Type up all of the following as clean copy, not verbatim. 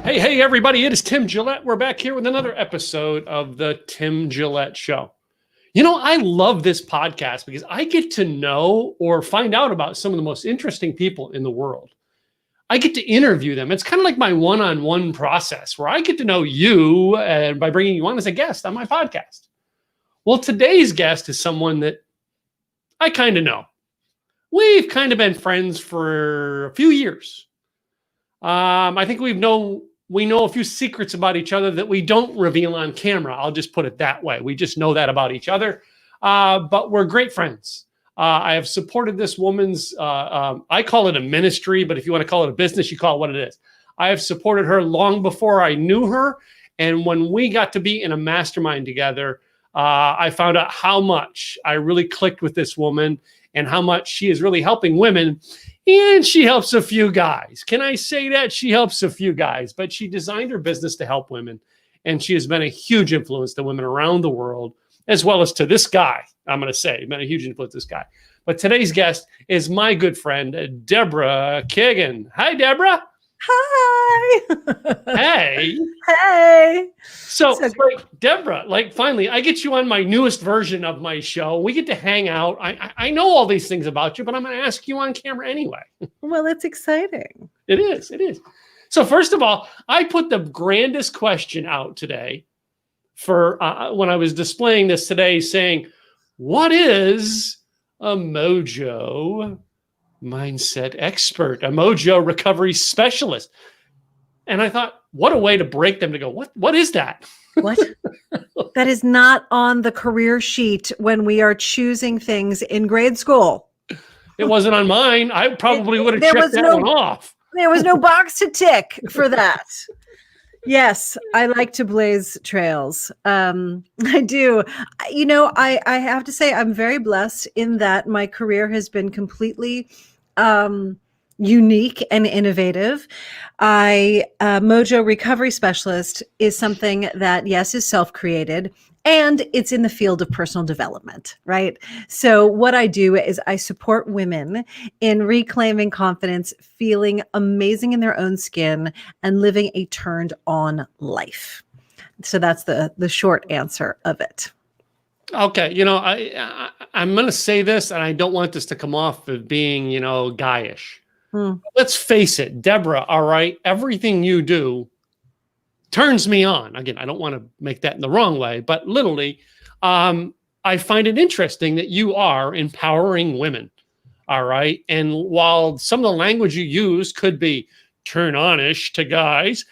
Hey, everybody, it is Tim Gillette. We're back here with another episode of the Tim Gillette Show. You know, I love this podcast because I get to know or find out about some of the most interesting people in the world. I get to interview them. It's kind of like my one-on-one process where I get to know you by bringing you on as a guest on my podcast. Well, today's guest is someone that I kind of know. We've kind of been friends for a few years. I think we know a few secrets about each other that we don't reveal on camera. I'll just put it that way. We just know that about each other. But we're great friends. I have supported this woman's, I call it a ministry, but if you want to call it a business, you call it what it is. I have supported her long before I knew her. And when we got to be in a mastermind together, I found out how much I really clicked with this woman and how much she is really helping women. And she helps a few guys. Can I say that? She helps a few guys, but she designed her business to help women. And she has been a huge influence to women around the world, as well as to this guy. I'm going to say, been a huge influence to this guy. But today's guest is my good friend, Deborah Kagan. Hi, Deborah. Hi. Hey. Hey. So Deborah, finally, I get you on my newest version of my show. We get to hang out. I know all these things about you, but I'm going to ask you on camera anyway. Well, it's exciting. It is. So first of all, I put the grandest question out today for when I was displaying this today, saying, what is a MOJO mindset expert, a MOJO recovery specialist? And I thought, what a way to break them to go, what is that? What? That is not on the career sheet when we are choosing things in grade school. It wasn't on mine. I probably would have checked that one off. There was no box to tick for that. Yes, I like to blaze trails. I do. You know, I have to say I'm very blessed in that my career has been completely unique and innovative. MOJO recovery specialist is something that, yes, is self-created, and it's in the field of personal development, right? So what I do is I support women in reclaiming confidence, feeling amazing in their own skin, and living a turned on life. So that's the short answer of it. Okay. You know, I'm going to say this, and I don't want this to come off as being, guyish. Let's face it, Deborah, all right, everything you do turns me on. Again, I don't want to make that in the wrong way, but literally, I find it interesting that you are empowering women, all right? And while some of the language you use could be turn-on-ish to guys,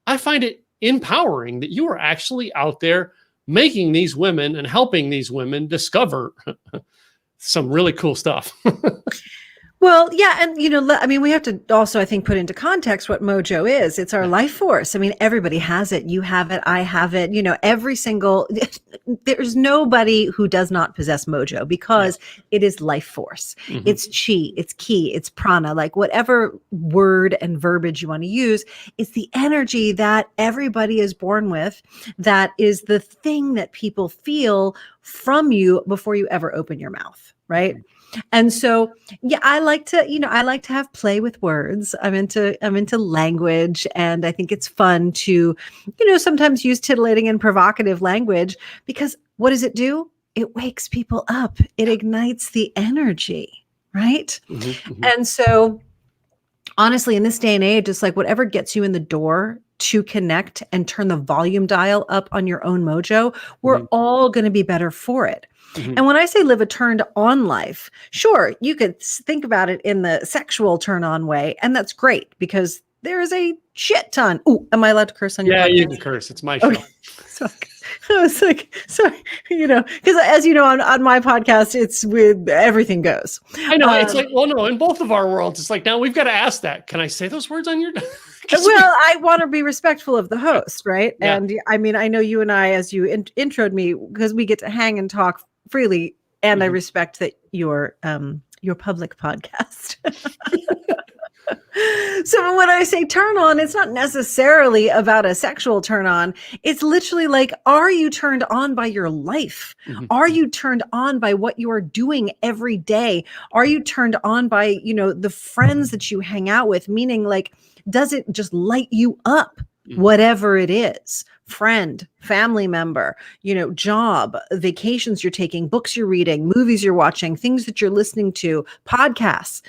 I find it empowering that you are actually out there making these women and helping these women discover some really cool stuff. Well, yeah. And, we have to also, I think, put into context what MOJO is. It's our life force. I mean, everybody has it. You have it. I have it. There's nobody who does not possess MOJO because it is life force. Mm-hmm. It's chi, it's ki, it's prana, like whatever word and verbiage you want to use. It's the energy that everybody is born with. That is the thing that people feel from you before you ever open your mouth. Right. Mm-hmm. And so, yeah, I like to have play with words. I'm into language, and I think it's fun to, sometimes use titillating and provocative language, because what does it do? It wakes people up. It ignites the energy, right? Mm-hmm, mm-hmm. And so, honestly, in this day and age, it's like whatever gets you in the door to connect and turn the volume dial up on your own MOJO, we're all going to be better for it. Mm-hmm. And when I say live a turned on life, sure, you could think about it in the sexual turn on way. And that's great because there is a shit ton. Ooh, am I allowed to curse on your podcast? Yeah, you can curse. It's my show. Okay. So, I was like, sorry, because as you know, on my podcast, it's with everything goes. I know. It's like, well, no, in both of our worlds, it's like, now we've got to ask that. Can I say those words on your? Well, I want to be respectful of the host, right? Yeah. And I mean, I know you and I, as you introed me, because we get to hang and talk freely, and I respect that your public podcast. So when I say turn on, it's not necessarily about a sexual turn on. It's literally like, are you turned on by your life? Mm-hmm. Are you turned on by what you are doing every day? Are you turned on by, the friends that you hang out with? Meaning, like, does it just light you up? whatever it is, friend, family member, job, vacations you're taking, books you're reading, movies you're watching, things that you're listening to, podcasts,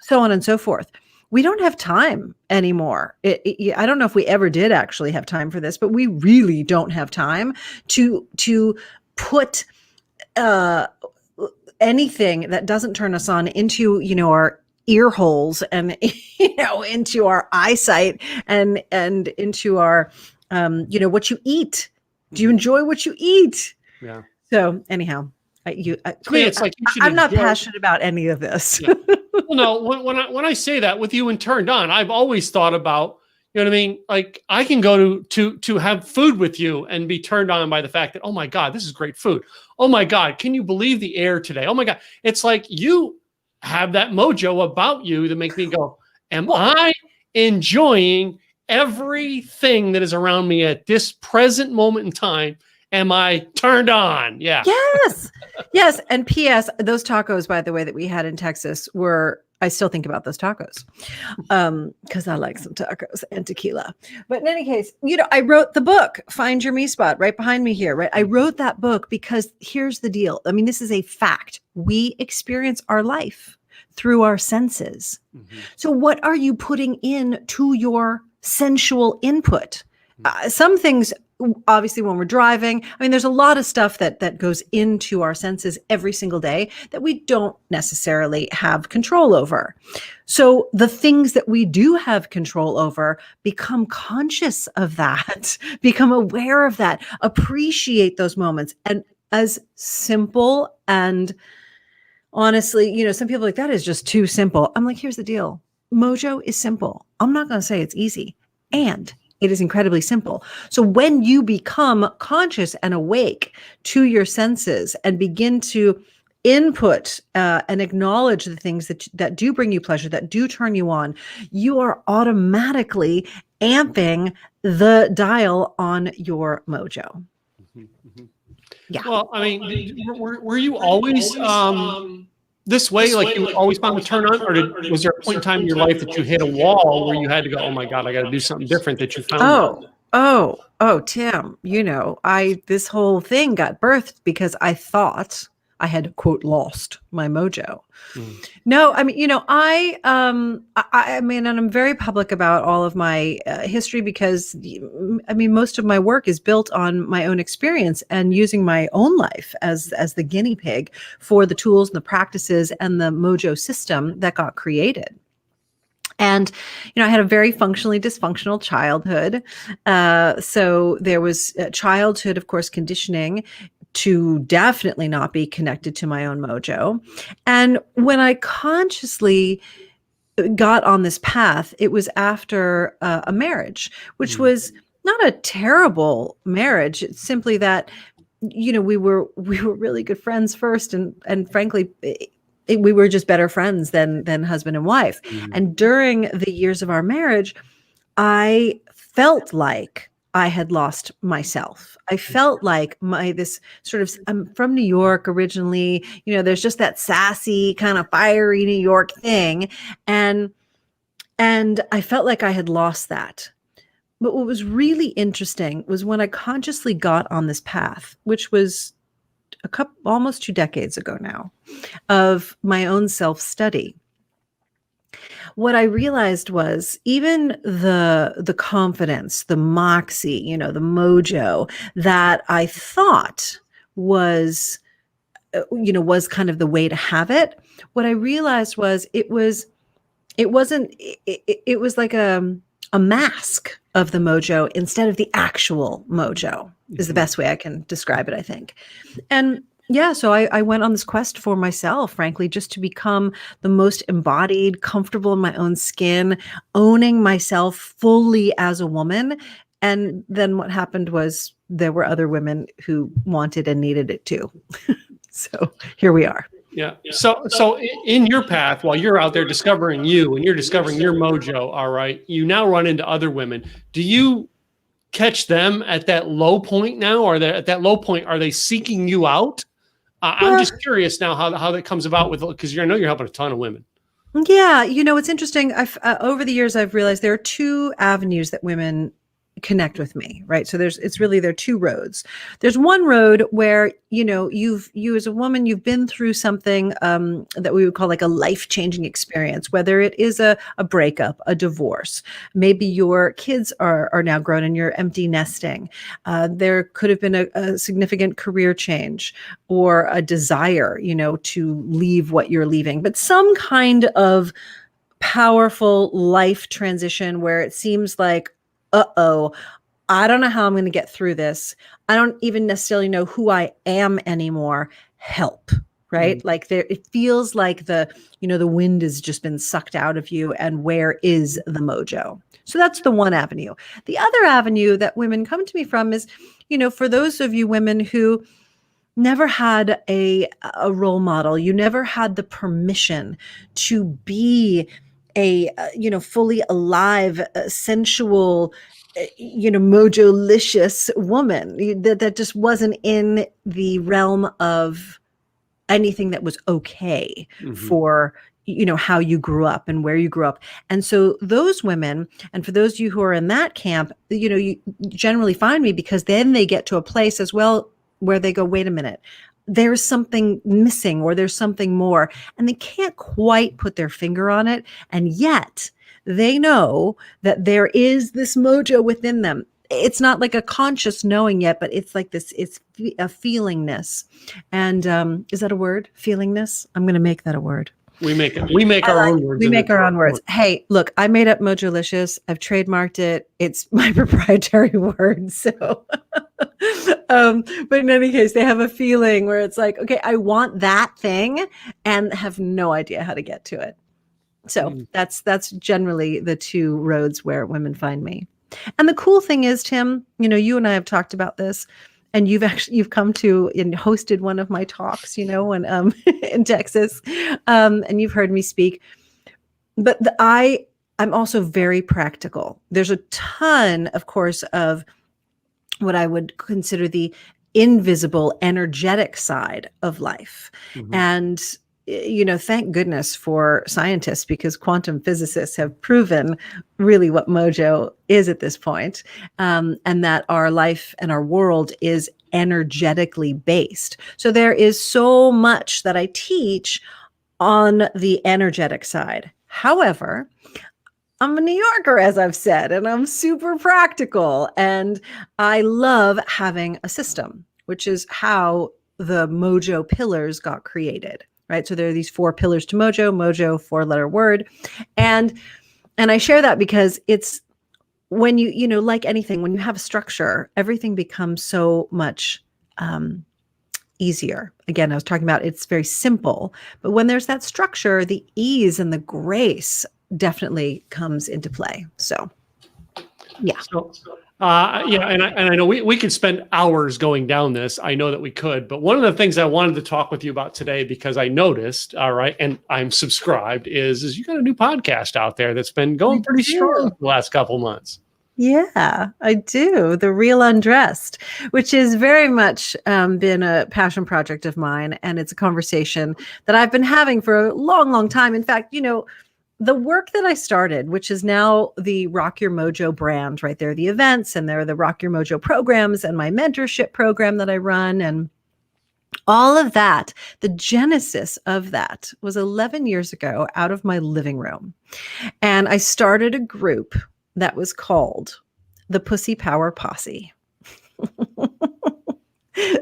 so on and so forth. We don't have time anymore. I don't know if we ever did actually have time for this, but we really don't have time to put anything that doesn't turn us on into, our ear holes and, into our eyesight and into our, what you eat. Do you enjoy what you eat? Yeah. So anyhow, it's like I'm not passionate about any of this. Yeah. Well, no, when I say that with you and Turned On, I've always thought about, you know what I mean? Like I can go to have food with you and be turned on by the fact that, oh my God, this is great food. Oh my God, can you believe the air today? Oh my God. It's like you have that mojo about you to make me go, am I enjoying everything that is around me at this present moment in time? Am I turned on? Yeah. Yes. Yes. And P.S. those tacos, by the way, that we had in Texas I still think about those tacos because I like some tacos and tequila. But in any case, I wrote the book, Find Your Me Spot, right behind me here, right? I wrote that book because here's the deal. I mean, this is a fact. We experience our life through our senses. So what are you putting in to your sensual input? Some things, obviously, when we're driving, I mean, there's a lot of stuff that goes into our senses every single day that we don't necessarily have control over. So the things that we do have control over, become conscious of that, become aware of that, appreciate those moments. And as simple and honestly, some people are like, that is just too simple. I'm like, here's the deal. Mojo is simple. I'm not going to say it's easy. And it is incredibly simple. So when you become conscious and awake to your senses and begin to input and acknowledge the things that do bring you pleasure, that do turn you on, you are automatically amping the dial on your mojo. Yeah. Well, I mean, were you always this way? Like you always found to turn on, or was there a point in time in your life that you hit a wall where you had to go, oh my God, I got to do something different that you found? Oh, Tim, this whole thing got birthed because I thought I had, quote, lost my mojo. No, I mean, I mean, and I'm very public about all of my history because, I mean, most of my work is built on my own experience and using my own life as the guinea pig for the tools and the practices and the mojo system that got created. And, I had a very functionally dysfunctional childhood. So there was childhood, of course, conditioning to definitely not be connected to my own mojo. And when I consciously got on this path, it was after a marriage, which was not a terrible marriage. It's simply that, we were really good friends first. And frankly, we were just better friends than husband and wife. And during the years of our marriage, I felt like I had lost myself. I felt like this sort of, I'm from New York originally, there's just that sassy kind of fiery New York thing. And I felt like I had lost that. But what was really interesting was when I consciously got on this path, which was almost 2 decades ago now, of my own self-study. What I realized was even the confidence, the moxie, the mojo that I thought was kind of the way to have it. What I realized was it was like a mask of the mojo instead of the actual mojo is the best way I can describe it, I think. And yeah, so I went on this quest for myself, frankly, just to become the most embodied, comfortable in my own skin, owning myself fully as a woman. And then what happened was there were other women who wanted and needed it too. So here we are. Yeah. So in your path, while you're out there discovering you and you're discovering your mojo, all right, you now run into other women. Do you catch them at that low point now? Or at that low point, are they seeking you out? I'm just curious now how that comes about because I know you're helping a ton of women. Yeah. It's interesting. Over the years, I've realized there are 2 avenues that women connect with me, right? So it's really, there are two roads. There's one road where, you as a woman, you've been through something that we would call like a life-changing experience, whether it is a breakup, a divorce, maybe your kids are now grown and you're empty nesting. There could have been a significant career change or a desire, to leave what you're leaving, but some kind of powerful life transition where it seems like, I don't know how I'm going to get through this. I don't even necessarily know who I am anymore. Help, right? Mm-hmm. Like it feels like the wind has just been sucked out of you, and where is the mojo? So that's the one avenue. The other avenue that women come to me from is, for those of you women who never had a role model, you never had the permission to be a fully alive, sensual, mojo-licious woman, that just wasn't in the realm of anything that was okay for how you grew up and where you grew up. And so those women, and for those of you who are in that camp, you generally find me because then they get to a place as well where they go, wait a minute, there's something missing, or there's something more, and they can't quite put their finger on it. And yet they know that there is this mojo within them. It's not like a conscious knowing yet, but it's like this, it's a feelingness. And is that a word? Feelingness? I'm going to make that a word. We make our own words. We make our own words. Hey, look, I made up Mojolicious. I've trademarked it. It's my proprietary word. So, but in any case, they have a feeling where it's like, okay, I want that thing and have no idea how to get to it. So that's generally the two roads where women find me. And the cool thing is, Tim, you and I have talked about this, and you've come to and hosted one of my talks, when in Texas, and you've heard me speak. But I'm also very practical. There's a ton, of course, of what I would consider the invisible, energetic side of life, and thank goodness for scientists, because quantum physicists have proven really what mojo is at this point, and that our life and our world is energetically based. So there is so much that I teach on the energetic side. However, I'm a New Yorker, as I've said, and I'm super practical, and I love having a system, which is how the mojo pillars got created. Right. So there are these 4 pillars to mojo, 4-letter word. And I share that because it's when like anything, when you have a structure, everything becomes so much easier. Again, I was talking about it's very simple, but when there's that structure, the ease and the grace definitely comes into play. So, yeah. And I know we could spend hours going down this. I know that we could, but one of the things I wanted to talk with you about today, because I noticed, all right, and I'm subscribed, is you got a new podcast out there that's been going pretty strong the last couple months. Yeah, I do. The Real Undressed, which is very much been a passion project of mine. And it's a conversation that I've been having for a long, long time. In fact, the work that I started, which is now the Rock Your Mojo brand, right? There are the events, and there are the Rock Your Mojo programs, and my mentorship program that I run, and all of that. The genesis of that was 11 years ago out of my living room. And I started a group that was called the Pussy Power Posse.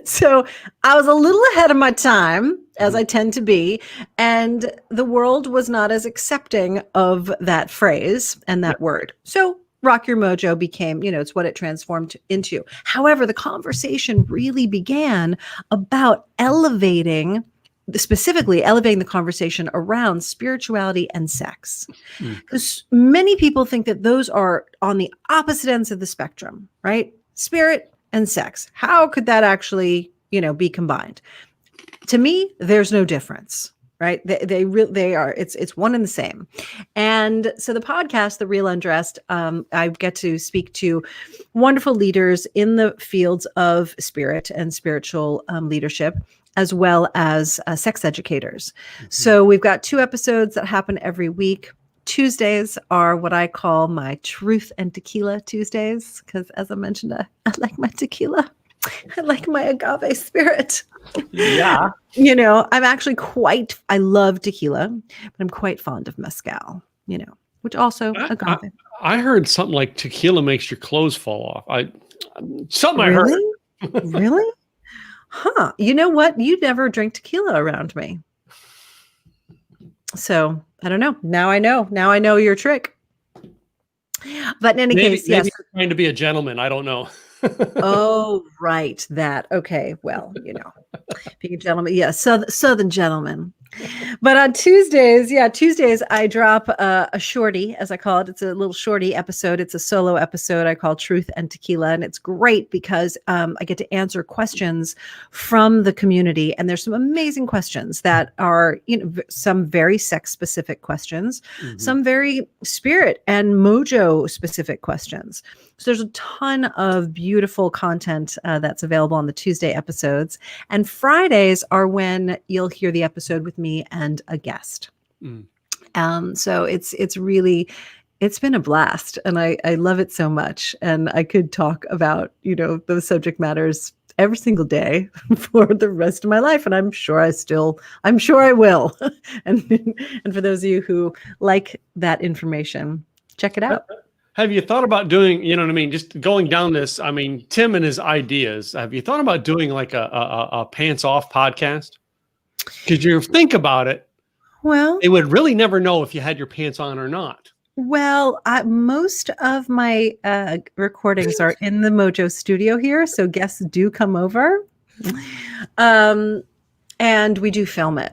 So I was a little ahead of my time, as I tend to be, and the world was not as accepting of that phrase and that word. So Rock Your Mojo became, it's what it transformed into. However, the conversation really began about specifically elevating the conversation around spirituality and sex. Because many people think that those are on the opposite ends of the spectrum, right? Spirit and sex. How could that actually, be combined? To me, there's no difference, right? They are, it's one and the same. And so the podcast, The Real Undressed, I get to speak to wonderful leaders in the fields of spirit and spiritual leadership, as well as sex educators. So we've got 2 episodes that happen every week. Tuesdays are what I call my truth and tequila Tuesdays, because as I mentioned, I like my tequila. I like my agave spirit. Yeah. I'm actually I love tequila, but I'm quite fond of mezcal, which also agave. I heard something like tequila makes your clothes fall off. I Really? heard. Really? Huh. You know what? You never drink tequila around me. So I don't know. Now I know. Now I know your trick. But in any case, yes. Maybe you're trying to be a gentleman. I don't know. Oh, right. That. Okay. Well, being a gentleman. Yeah. Southern gentleman. But on Tuesdays, I drop a shorty, as I call it. It's a little shorty episode. It's a solo episode I call Truth and Tequila. And it's great because I get to answer questions from the community. And there's some amazing questions that are, some very sex specific questions, some very spirit and mojo specific questions. So there's a ton of beautiful content that's available on the Tuesday episodes. And Fridays are when you'll hear the episode with me and a guest. So it's been a blast, and I love it so much. And I could talk about, those subject matters every single day for the rest of my life. And I'm sure I will. and for those of you who like that information, check it out. Have you thought about doing, just going down this, Tim and his ideas, have you thought about doing like a pants off podcast? Because you think about it, well, they would really never know if you had your pants on or not. Well, most of my recordings are in the MOJO studio here, so guests do come over, and we do film it.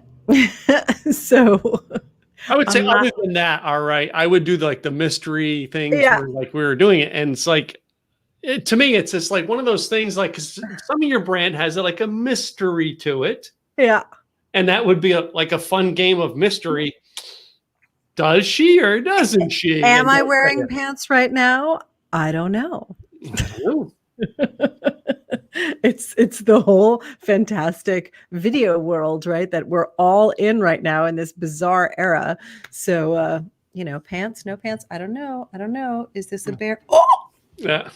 So I would say, other than that, all right, I would do like the mystery things where like we were doing it, and it's like, to me, it's just like one of those things, like 'cause some of your brand has like a mystery to it. Yeah. And that would be like a fun game of mystery. Does she or doesn't she? Am I wearing pants right now? I don't know. It's the whole fantastic video world, right? That we're all in right now in this bizarre era. So, pants, no pants. I don't know. Is this a bear? Oh, yeah.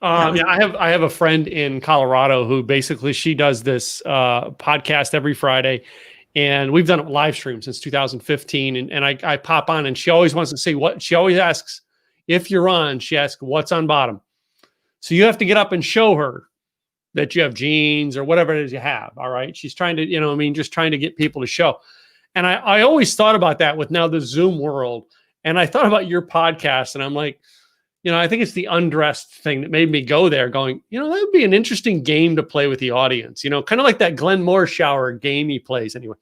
I have a friend in Colorado who basically, she does this podcast every Friday, and we've done it live stream since 2015. And I pop on, and she always wants to say what she always asks. If you're on, she asks, what's on bottom? So you have to get up and show her that you have jeans or whatever it is you have. All right. She's trying to, just trying to get people to show. And I always thought about that with now the Zoom world. And I thought about your podcast, and I'm like, I think it's the undressed thing that made me go there going, that would be an interesting game to play with the audience, kind of like that Glenn Moore shower game he plays anyway.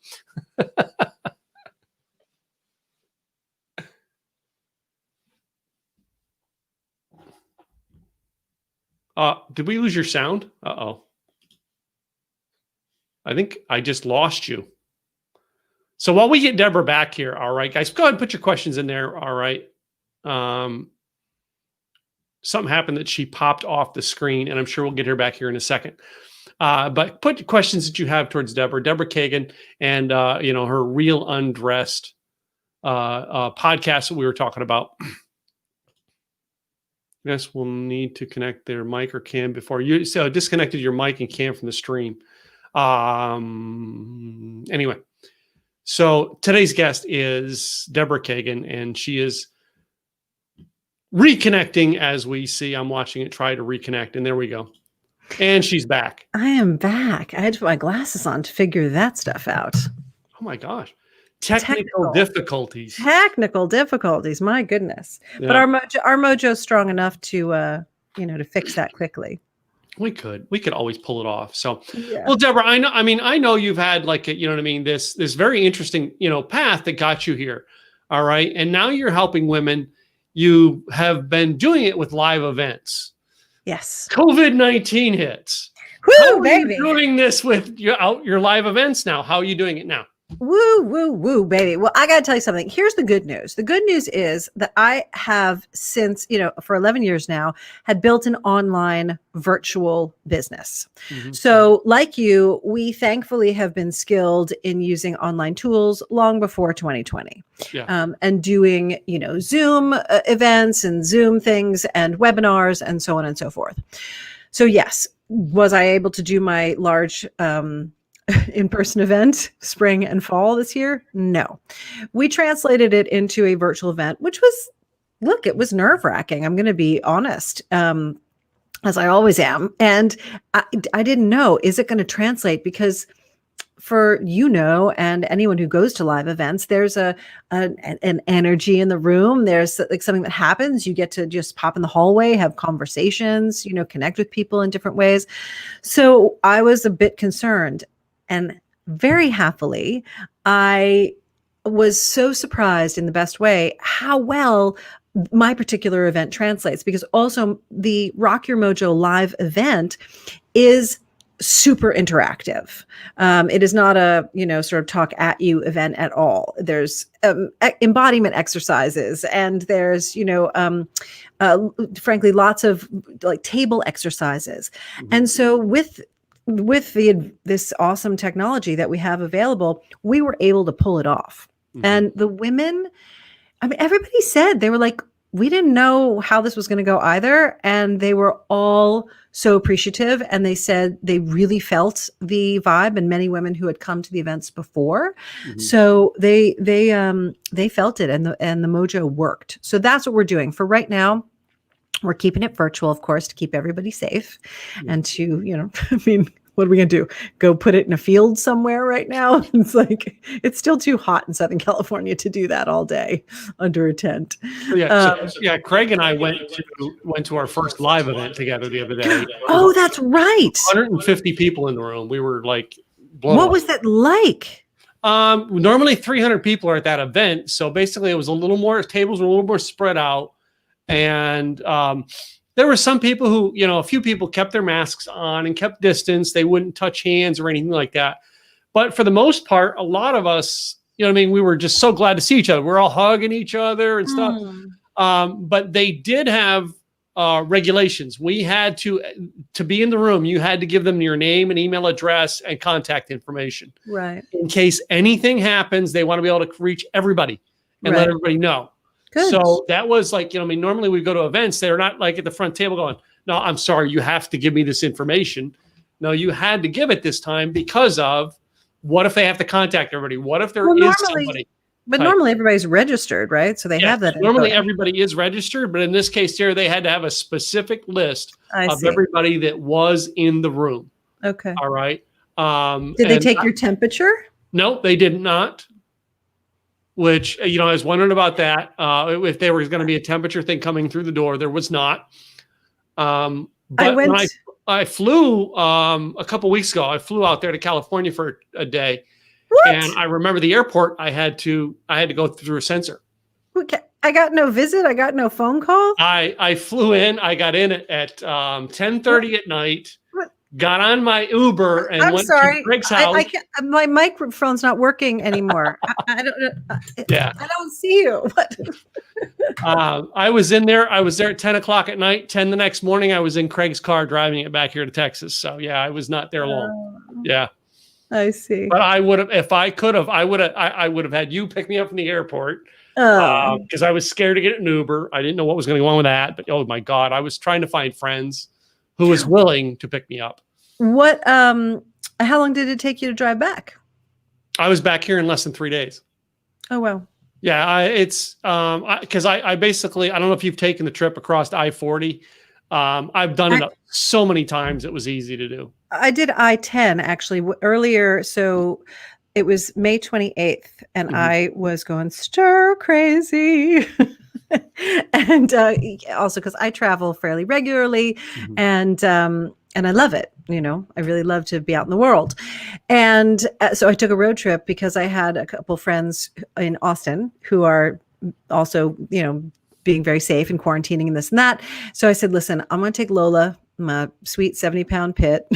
Did we lose your sound? Uh-oh. I think I just lost you. So while we get Deborah back here, all right, guys, go ahead and put your questions in there. All right. Something happened that she popped off the screen, and I'm sure we'll get her back here in a second. But put questions that you have towards Deborah Kagan, and her Real Undressed podcast that we were talking about. Yes, we'll need to connect their mic or cam before you. So disconnected your mic and cam from the stream. Anyway, so today's guest is Deborah Kagan, and she is reconnecting as we see. I'm watching it try to reconnect, and there we go. And she's back. I am back. I had to put my glasses on to figure that stuff out. Oh my gosh. Technical difficulties. My goodness. Yeah. But our mojo's strong enough to to fix that quickly. We could always pull it off. So, Well, Deborah, I know you've had like, this very interesting, path that got you here. All right. And now you're helping women. You have been doing it with live events. Yes. COVID-19 hits. Woo, How are baby. you doing this with your live events now? How are you doing it now? Woo, woo, woo, baby. Well, I got to tell you something. Here's the good news. The good news is that I have since, for 11 years now, had built an online virtual business. Mhm. So, like you, we thankfully have been skilled in using online tools long before 2020. Yeah. And doing, Zoom events and Zoom things and webinars and so on and so forth. So, yes, was I able to do my large in-person event spring and fall this year? No. We translated it into a virtual event, which was, look, it was nerve-wracking. I'm going to be honest, as I always am. And I didn't know, is it going to translate? Because for and anyone who goes to live events, there's an energy in the room. There's like something that happens. You get to just pop in the hallway, have conversations, connect with people in different ways. So I was a bit concerned. And very happily, I was so surprised in the best way how well my particular event translates, because also the Rock Your Mojo live event is super interactive. It is not a, sort of talk at you event at all. There's embodiment exercises, and there's, frankly, lots of like table exercises. Mm-hmm. And so with this awesome technology that we have available, we were able to pull it off. Mm-hmm. And the women, everybody said, they were like, we didn't know how this was going to go either. And they were all so appreciative. And they said they really felt the vibe, and many women who had come to the events before. Mm-hmm. So they felt it, and the Mojo worked. So that's what we're doing for right now. We're keeping it virtual, of course, to keep everybody safe, and to, what are we going to do? Go put it in a field somewhere right now? It's like, it's still too hot in Southern California to do that all day under a tent. Craig and I went to our first live event together the other day. Oh, that's right. 150 people in the room. We were like, what was that like? Normally 300 people are at that event. So basically it was tables were a little more spread out. And there were some people who, a few people kept their masks on and kept distance. They wouldn't touch hands or anything like that. But for the most part, a lot of us, we were just so glad to see each other. We're all hugging each other and stuff. But they did have regulations. We had to be in the room, you had to give them your name and email address and contact information. Right. In case anything happens, they want to be able to reach everybody and let everybody know. Good. So that was like, normally we go to events. They're not like at the front table going, no, I'm sorry, you have to give me this information. No, you had to give it this time because of what if they have to contact everybody? What if there is somebody? But normally everybody's registered, right? So they have that. Normally everybody is registered, but in this case here, they had to have a specific list of everybody that was in the room. Okay. All right. Did they take your temperature? No, they did not. Which, I was wondering about that. If there was going to be a temperature thing coming through the door, there was not. But I flew a couple weeks ago. I flew out there to California for a day. What? And I remember the airport, I had to go through a sensor. Okay. I got no visit. I got no phone call. I flew in. I got in at 10:30 at night. What? Got on my Uber and went to Greg's house. I can't, my microphone's not working anymore. I don't. Yeah. I don't see you. I was in there. I was there at 10 o'clock at night. 10 the next morning, I was in Craig's car driving it back here to Texas. So yeah, I was not there long. Yeah. I see. But I would have, if I could have, I would have had you pick me up from the airport because I was scared to get an Uber. I didn't know what was going to go on with that. But oh my God, I was trying to find friends who was willing to pick me up. What? How long did it take you to drive back? I was back here in less than 3 days. Oh wow. Yeah, it's because I basically, I don't know if you've taken the trip across I-40. I've done it so many times. It was easy to do. I did I-10 actually earlier. So it was May 28th and I was going stir crazy. And also because I travel fairly regularly and I love it. I really love to be out in the world. And so I took a road trip because I had a couple friends in Austin who are also, being very safe and quarantining and this and that. So I said, listen, I'm going to take Lola my sweet 70-pound pit,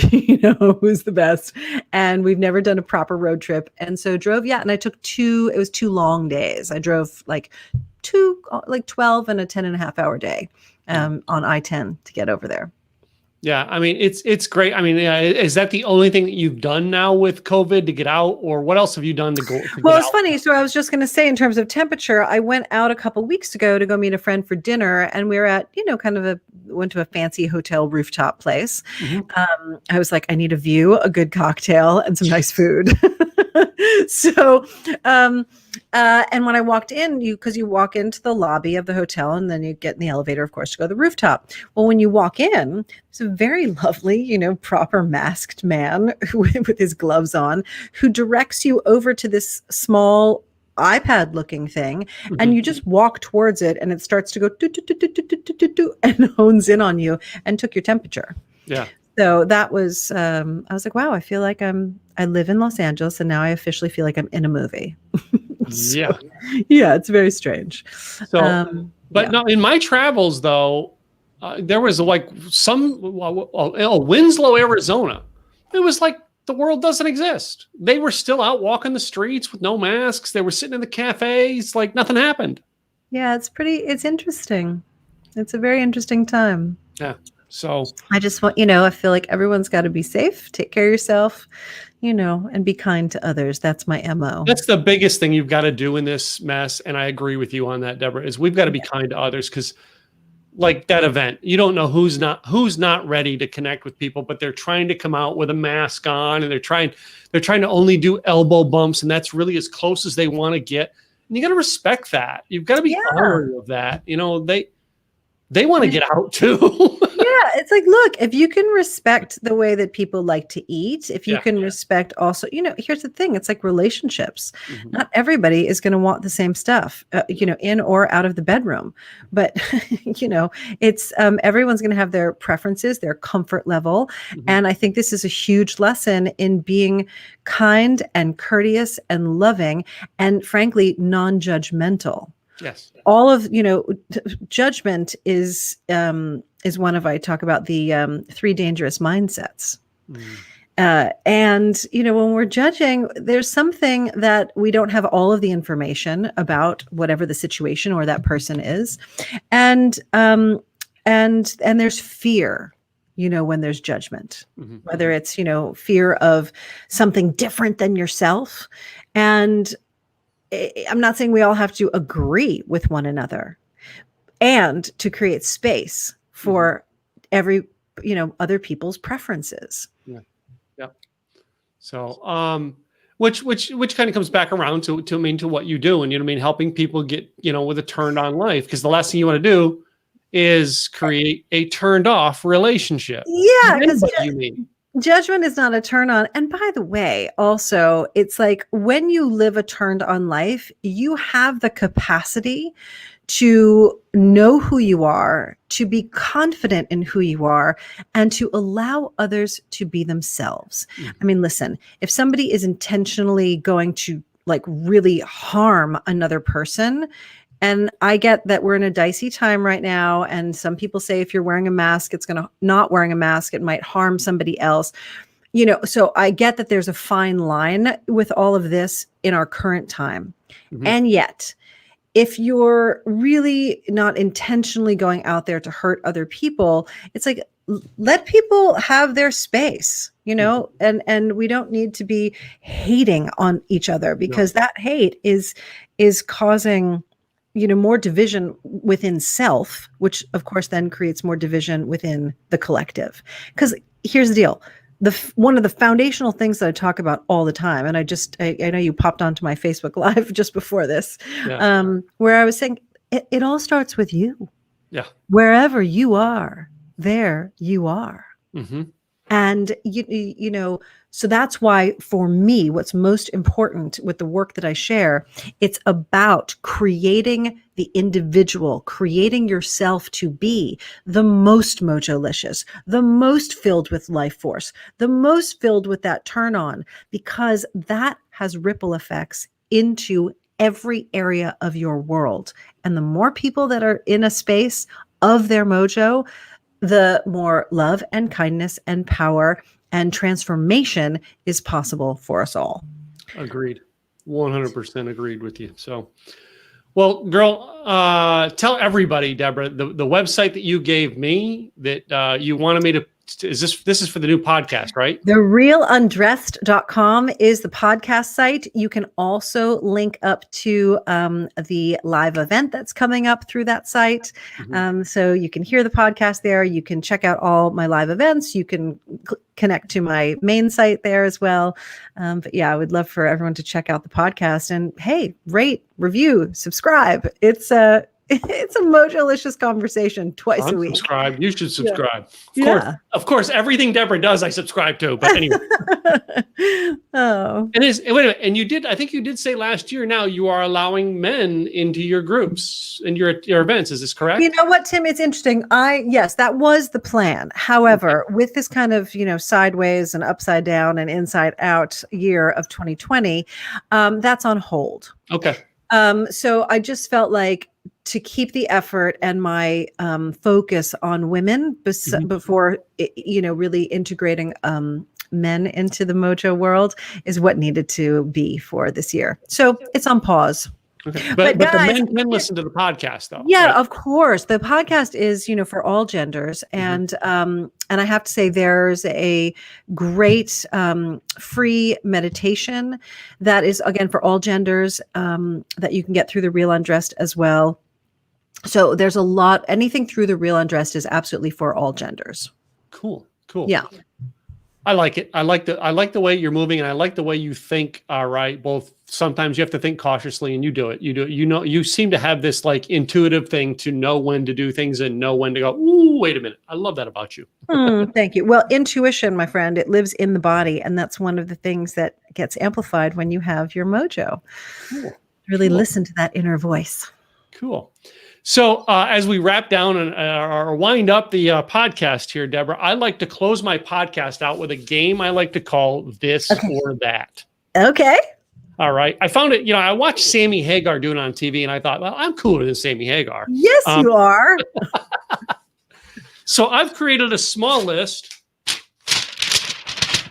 who's the best. And we've never done a proper road trip. And so drove, and I took it was 2 long days. I drove like 12 and a 10.5 hour day on I-10 to get over there. Yeah, I mean, it's great. I mean, is that the only thing that you've done now with COVID to get out, or what else have you done to go? Well, it's funny. So I was just going to say, in terms of temperature, I went out a couple weeks ago to go meet a friend for dinner, and we were at, went to a fancy hotel rooftop place. Mm-hmm. I was like, I need a view, a good cocktail, and some nice food. So, and when I walked in, because you walk into the lobby of the hotel and then you get in the elevator, of course, to go to the rooftop. Well, when you walk in, there's a very lovely, proper masked man with his gloves on, who directs you over to this small iPad looking thing. Mm-hmm. And you just walk towards it and it starts to go do, do, do, do, do, do, do, do, and hones in on you and took your temperature. Yeah. So that was, I was like, wow, I feel like I live in Los Angeles and now I officially feel like I'm in a movie. So, yeah, it's very strange. So, but no, in my travels though, there was like Winslow, Arizona. It was like the world doesn't exist. They were still out walking the streets with no masks. They were sitting in the cafes like nothing happened. Yeah, it's interesting. It's a very interesting time. Yeah. So I just want, I feel like everyone's got to be safe, take care of yourself, and be kind to others. That's my MO. That's the biggest thing you've got to do in this mess. And I agree with you on that, Deborah, is we've got to be kind to others, because like that event, you don't know who's not ready to connect with people, but they're trying to come out with a mask on, and they're trying to only do elbow bumps. And that's really as close as they want to get. And you got to respect that. You've got to be honorable of that. They want to get out too. Yeah, it's like, look, if you can respect the way that people like to eat, if you can respect also, here's the thing, it's like relationships. Mm-hmm. Not everybody is going to want the same stuff, in or out of the bedroom. But, it's everyone's going to have their preferences, their comfort level. Mm-hmm. And I think this is a huge lesson in being kind and courteous and loving and frankly, non-judgmental. Yes. All of, judgment is one of, I talk about the 3 dangerous mindsets. And, when we're judging, there's something that we don't have all of the information about whatever the situation or that person is. And there's fear, when there's judgment, whether it's, fear of something different than yourself. And I'm not saying we all have to agree with one another, and to create space for every, other people's preferences. Yeah. Yeah. So, which kind of comes back around to what you do, and helping people get, with a turned on life, because the last thing you want to do is create a turned off relationship. Yeah. You mean. Judgment is not a turn on. And by the way, also, it's like when you live a turned on life, you have the capacity to know who you are, to be confident in who you are, and to allow others to be themselves. Mm-hmm. I mean, listen, if somebody is intentionally going to really harm another person, and I get that we're in a dicey time right now. And some people say if you're wearing a mask, it's going to not wearing a mask, it might harm somebody else. So I get that there's a fine line with all of this in our current time. Mm-hmm. And yet, if you're really not intentionally going out there to hurt other people, it's like, let people have their space, and we don't need to be hating on each other, because that hate is causing more division within self, which of course then creates more division within the collective. Because here's the deal. One of the foundational things that I talk about all the time, and I know you popped onto my Facebook Live just before this, where I was saying it all starts with you. Yeah. Wherever you are, there you are. Mm-hmm. And, so that's why for me, what's most important with the work that I share, it's about creating the individual, creating yourself to be the most mojolicious, the most filled with life force, the most filled with that turn on, because that has ripple effects into every area of your world. And the more people that are in a space of their mojo, the more love and kindness and power and transformation is possible for us all. Agreed. 100% agreed with you. So, well, girl, tell everybody, Deborah, the website that you gave me that you wanted me to, this is for the new podcast, right? TheRealUndressed.com is the podcast site. You can also link up to the live event that's coming up through that site. So you can hear the podcast there. You can check out all my live events. You can connect to my main site there as well. But yeah, I would love for everyone to check out the podcast and hey, rate, review, subscribe. It's a Mojo-licious conversation twice a week. Subscribe. You should subscribe. Yeah. Of course, everything Deborah does, I subscribe to. But anyway. Oh. And wait a minute. And you did, I think you did say last year now you are allowing men into your groups and your events. Is this correct? You know what, Tim? It's interesting. Yes, that was the plan. However, with this kind of, sideways and upside down and inside out year of 2020, that's on hold. Okay. So I just felt like to keep the effort and my focus on women before, really integrating men into the Mojo world is what needed to be for this year. So it's on pause. Okay. But guys, the men can listen to the podcast though. Yeah, right? Of course. The podcast is, for all genders. And I have to say there's a great free meditation that is, again, for all genders that you can get through The Real Undressed as well. So there's a lot, anything through The Real Undressed is absolutely for all genders. Cool. Yeah. I like it. I like the way you're moving, and I like the way you think. All right. Both sometimes you have to think cautiously, and you do it. You seem to have this like intuitive thing to know when to do things and know when to go, ooh, wait a minute. I love that about you. Thank you. Well, intuition, my friend, it lives in the body. And that's one of the things that gets amplified when you have your mojo. Cool. Really listen to that inner voice. Cool. So as we wrap down and or wind up the podcast here, Deborah, I like to close my podcast out with a game I like to call This or That. Okay. All right. I found it, I watched Sammy Hagar do it on TV and I thought, well, I'm cooler than Sammy Hagar. Yes, you are. So I've created a small list.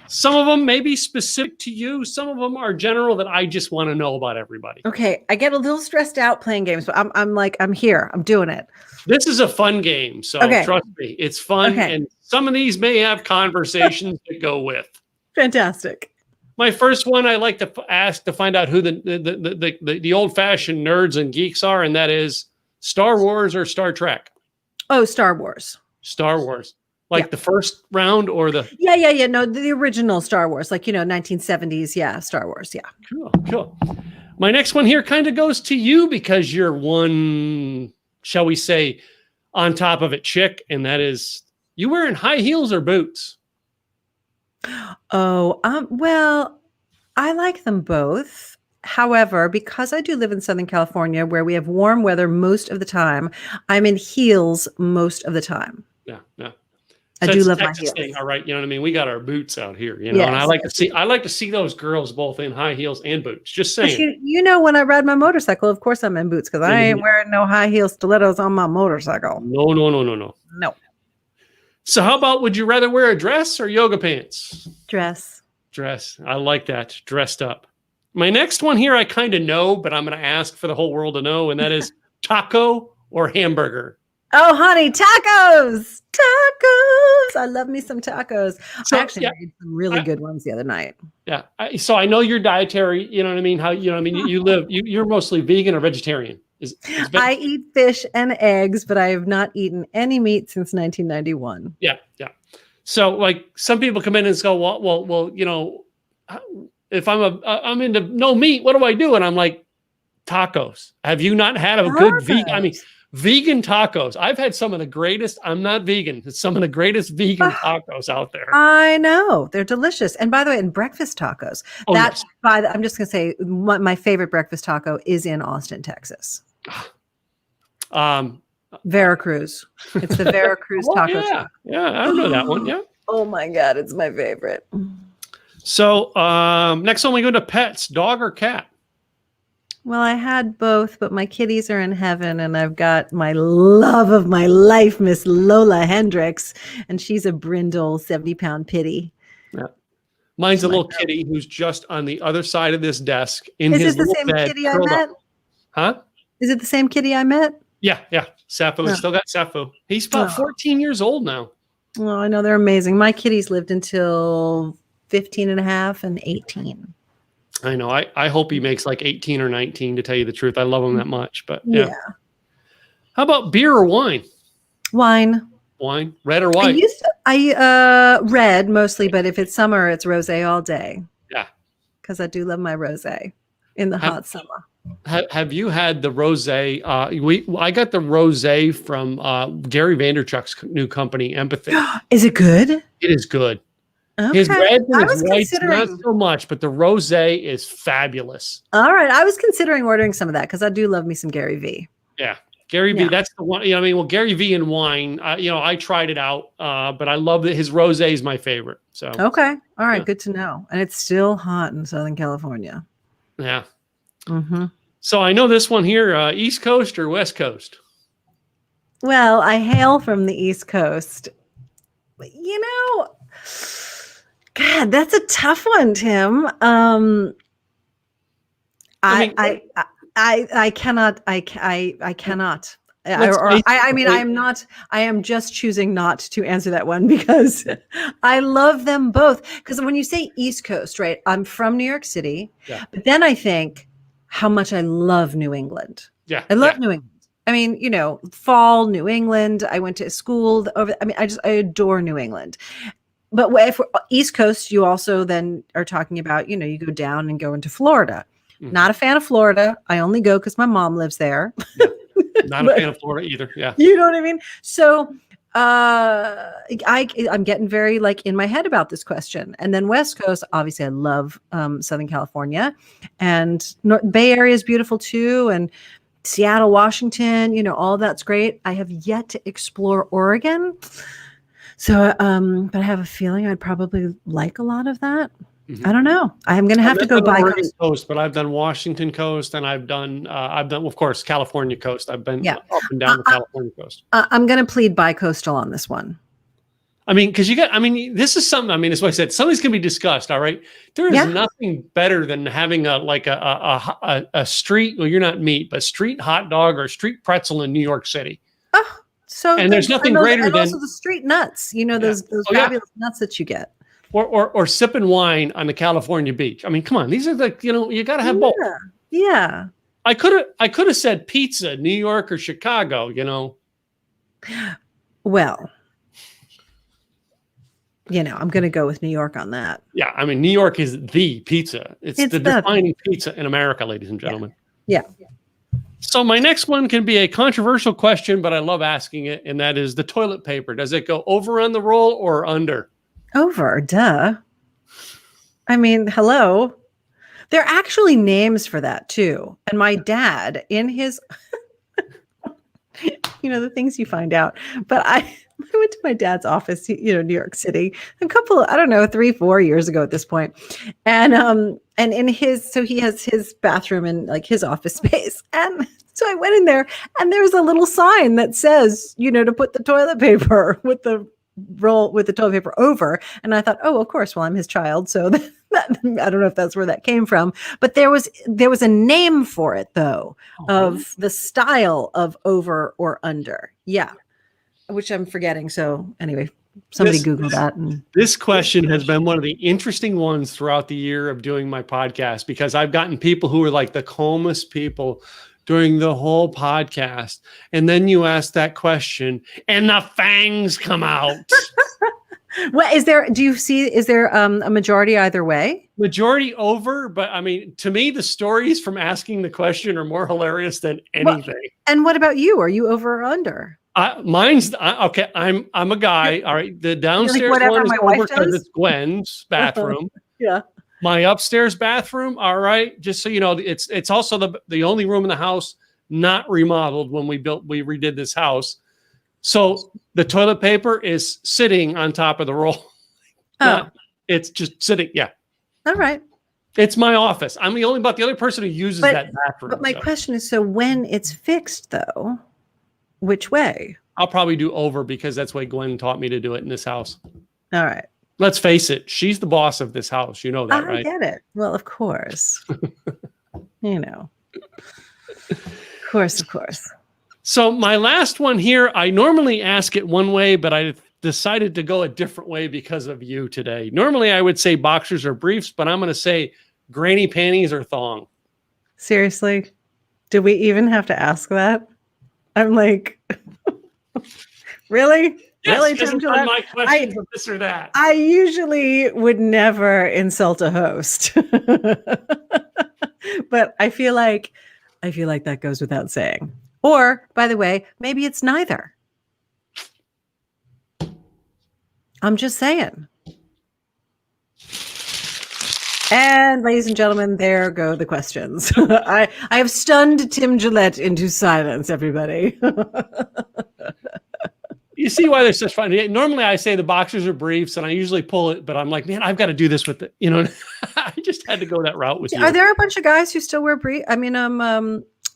Some of them may be specific to you. Some of them are general that I just want to know about everybody. Okay. I get a little stressed out playing games, but I'm here. I'm doing it. This is a fun game. So trust me, it's fun. Okay. And some of these may have conversations that go with. Fantastic. My first one, I like to ask to find out who the old-fashioned nerds and geeks are, and that is Star Wars or Star Trek? Oh, Star Wars. Star Wars. Like the first round or the... Yeah. No, the original Star Wars, 1970s. Yeah, Star Wars. Yeah. Cool. My next one here kind of goes to you because you're one, shall we say, on top of it chick, and that is, you wearing high heels or boots? Oh, well, I like them both. However, because I do live in Southern California where we have warm weather most of the time, I'm in heels most of the time. Yeah. I do love my heels. Thing, all right, you know what I mean? We got our boots out here, Yes. And I like to see those girls both in high heels and boots. Just saying. When I ride my motorcycle, of course I'm in boots because I ain't wearing no high heel stilettos on my motorcycle. No. No. So how about, would you rather wear a dress or yoga pants? Dress. I like that. Dressed up. My next one here I kind of know, but I'm going to ask for the whole world to know, and that is taco or hamburger. Oh, honey, tacos. I love me some tacos. So, I actually made some really good ones the other night. Yeah. So I know you're dietary, you know what I mean? You're mostly vegan or vegetarian. I eat fish and eggs, but I have not eaten any meat since 1991. Yeah. So some people come in and go, well, if I'm into no meat, what do I do? And I'm like, tacos. Have you not had a good vegan? Vegan tacos. I've had some of the greatest. I'm not vegan. It's some of the greatest vegan tacos out there. I know. They're delicious. And by the way, in breakfast tacos, I'm just going to say my favorite breakfast taco is in Austin, Texas. Veracruz. It's the Veracruz taco. Yeah, I don't know that one. Yeah. Oh my God, it's my favorite. So next one we go to pets, dog or cat? Well, I had both, but my kitties are in heaven, and I've got my love of my life, Miss Lola Hendricks, and she's a brindle 70-pound pitty. Yeah. Mine's She's a my little girl. kitty who's just on the other side of this desk in Is his it the little same bed, kitty I curled met? up. Huh? Is it the same kitty I met? Yeah, yeah. Sappho. Oh. Still got Sappho. He's about Oh. 14 years old now. Oh, I know, they're amazing. My kitties lived until 15 and a half and 18. I know. I hope he makes like 18 or 19, to tell you the truth. I love him that much. But yeah. How about beer or wine? Wine. Wine, red or white? I red mostly, but if it's summer, it's rosé all day. Yeah. Because I do love my rosé in the hot summer. Have you had the rosé? I got the rosé from Gary Vaynerchuk's new company, Empathy. Is it good? It is good. Okay. His reds and I his was whites, considering. not so much, but the rosé is fabulous. All right. I was considering ordering some of that because I do love me some Gary V. Yeah. Gary V, Yeah. that's the one. You know, I mean, well, Gary V and wine, I tried it out, but I love that his rosé is my favorite. So, Okay. All right. Yeah. Good to know. And it's still hot in Southern California. yeah. Mm-hmm. So I know this one here, East Coast or West Coast? Well, I hail from the East Coast. God, that's a tough one, Tim. I cannot. I cannot. I am just choosing not to answer that one because I love them both. Because when you say East Coast, right? I'm from New York City, Yeah. but then I think how much I love New England. Yeah. I love New England. I mean, fall, New England. I went to school over. I mean, I adore New England. But if we're East Coast, you also then are talking about, you go down and go into Florida. Mhm. Not a fan of Florida. I only go because my mom lives there. Yeah. Not a fan of Florida either. Yeah. You know what I mean? So I'm getting very in my head about this question. And then West Coast, obviously I love Southern California, and Bay Area is beautiful too. And Seattle, Washington, all that's great. I have yet to explore Oregon. So, but I have a feeling I'd probably like a lot of that. Mm-hmm. I don't know. I'm going to have to go by Oregon coast, but I've done Washington coast, and I've done, of course, California coast. I've been up and down the California coast. I'm going to plead bi-coastal on this one. I mean, because this is something. I mean, that's why I said something's going to be discussed. All right, there is nothing better than having a street. Well, you're not meat, but street hot dog or street pretzel in New York City. Oh, so and there's nothing greater than also the street nuts. Those fabulous nuts that you get. Or sipping wine on the California beach. I mean, come on, these are you got to have both. Yeah. I could have said pizza, New York or Chicago. Well. I'm going to go with New York on that. Yeah, I mean, New York is the pizza. It's the defining pizza in America, ladies and gentlemen. Yeah. So my next one can be a controversial question, but I love asking it, and that is the toilet paper. Does it go over on the roll or under? Over, duh. I mean, hello. There are actually names for that too. And my dad, in his, the things you find out. But I went to my dad's office, New York City, a couple, 3-4 years ago at this point. And in so he has his bathroom in his office space. And so I went in there, and there's a little sign that says, to put the toilet paper with the toilet paper over. And I thought, oh, of course, well, I'm his child. So I don't know if that's where that came from, but there was a name for it though, of the style of over or under. Yeah. Which I'm forgetting. So anyway, somebody Google that. This question has been one of the interesting ones throughout the year of doing my podcast, because I've gotten people who are like the calmest people during the whole podcast. And then you ask that question and the fangs come out. Well, is there a majority either way? Majority over, but I mean, to me, the stories from asking the question are more hilarious than anything. Well, and what about you? Are you over or under? Mine's okay. I'm a guy. All right. The downstairs one is over because it's Gwen's bathroom. Yeah. My upstairs bathroom. All right. Just so you know, it's also the only room in the house not remodeled when we redid this house. So the toilet paper is sitting on top of the roll. It's just sitting. Yeah. All right. It's my office. I'm the other person who uses that bathroom. But my question is, so when it's fixed, though, which way? I'll probably do over because that's the way Gwen taught me to do it in this house. All right. Let's face it. She's the boss of this house. You know that, right? I get it. Well, of course. Of course. So my last one here, I normally ask it one way, but I decided to go a different way because of you today. Normally I would say boxers or briefs, but I'm going to say granny panties or thong. Seriously? Do we even have to ask that? I'm like, really? Yes, really? On my questions of this or that. I usually would never insult a host. But I feel like that goes without saying. Or, by the way, maybe it's neither. I'm just saying. And ladies and gentlemen, there go the questions. I have stunned Tim Gillette into silence, everybody. You see why they're such fun. Normally I say the boxers are briefs and I usually pull it, but I'm like, man, I've got to do this with it. I just had to go that route with you. Are there a bunch of guys who still wear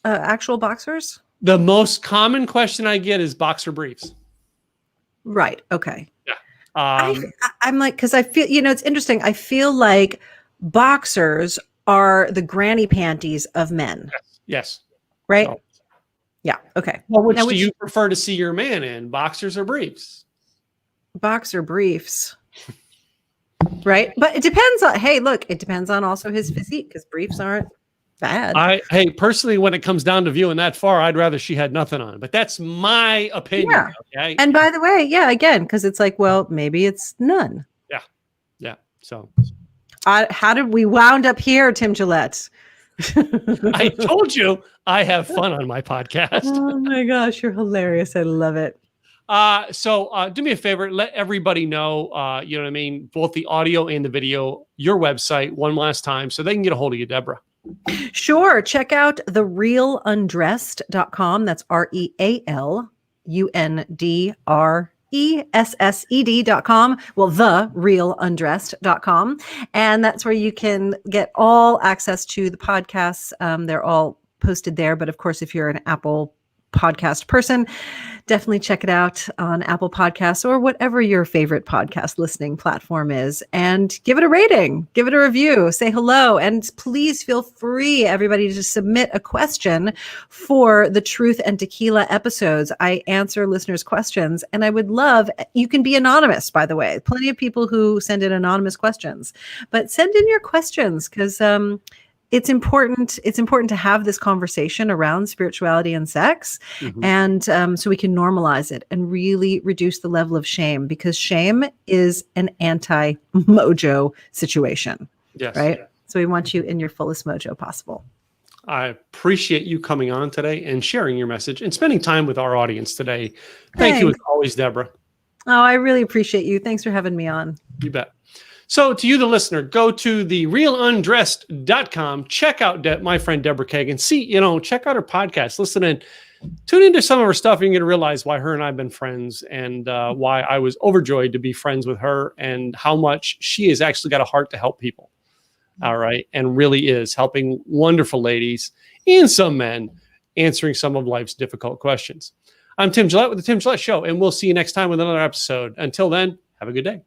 actual boxers? The most common question I get is boxer briefs. Right. Okay. Yeah. I'm like, because I feel, it's interesting. I feel like boxers are the granny panties of men. Yes. Right? So, yeah. Okay. Well, which do you prefer to see your man in, boxers or briefs? Boxer briefs. Right? But it depends on, it depends on also his physique, because briefs aren't bad. Personally, when it comes down to viewing that far, I'd rather she had nothing on. But that's my opinion. Yeah. Okay? And by the way, again, because it's like, well, maybe it's none. Yeah. Yeah. So how did we wound up here, Tim Gillette? I told you I have fun on my podcast. Oh my gosh, you're hilarious. I love it. So do me a favor, let everybody know, you know what I mean, both the audio and the video, your website one last time so they can get a hold of you, Deborah. Sure. Check out therealundressed.com. That's REALUNDRESSED.com. Well, therealundressed.com. And that's where you can get all access to the podcasts. They're all posted there. But of course, if you're an Apple podcast person, definitely check it out on Apple Podcasts or whatever your favorite podcast listening platform is, and give it a rating, give it a review, say hello, and please feel free, everybody, to submit a question for the Truth and Tequila episodes. I answer listeners' questions, and I would love, you can be anonymous, by the way. Plenty of people who send in anonymous questions, but send in your questions, because it's important to have this conversation around spirituality and sex, and so we can normalize it and really reduce the level of shame, because shame is an anti-mojo situation. Yes. Right? So we want you in your fullest mojo possible. I appreciate you coming on today and sharing your message and spending time with our audience today. Thank you as always, Deborah. Oh, I really appreciate you. Thanks for having me on. You bet. So to you, the listener, go to therealundressed.com. Check out my friend Deborah Kagan. Check out her podcast. Listen in. Tune into some of her stuff. You're going to realize why her and I have been friends, and why I was overjoyed to be friends with her, and how much she has actually got a heart to help people. All right. And really is helping wonderful ladies and some men answering some of life's difficult questions. I'm Tim Gillette with The Tim Gillette Show, and we'll see you next time with another episode. Until then, have a good day.